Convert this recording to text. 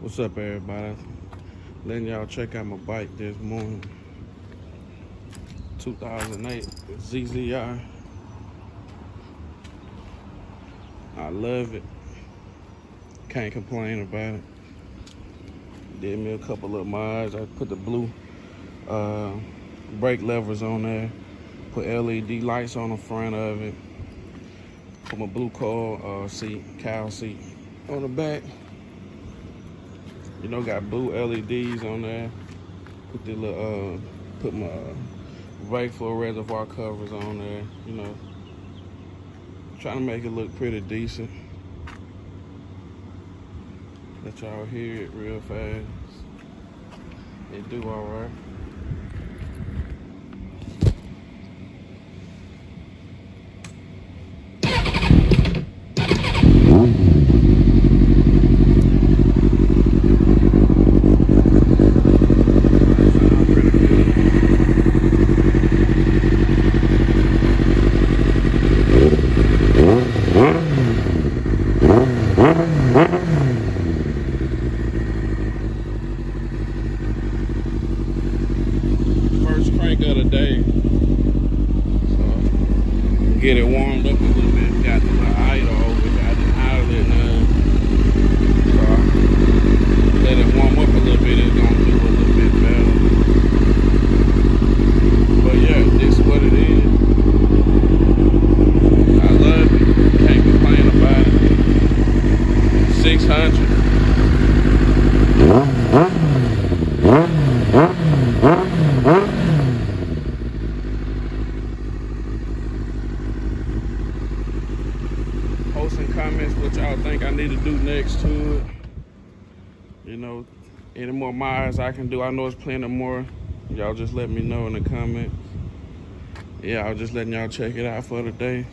What's up, everybody? Letting y'all check out my bike this morning. 2008 ZZR. I love it. Can't complain about it. Did me a couple of mods. I put the blue brake levers on there. Put LED lights on the front of it. Put my blue cow seat on the back. You know, got blue LEDs on there. Put the little, put my brake fluid reservoir covers on there. You know, trying to make it look pretty decent. Let y'all hear it real fast. It do all right. First crank of the day, so get it warmed up a little bit. Got the little idle over, got it idle now, so let it warm up a little bit. It's gonna do a little bit better. But yeah, this is what it is. I love it. Can't complain about it. 600. Post in comments what y'all think I need to do next to it. You know, any more mods I can do. I know it's plenty more. Y'all just let me know in the comments. Yeah, I was just letting y'all check it out for today.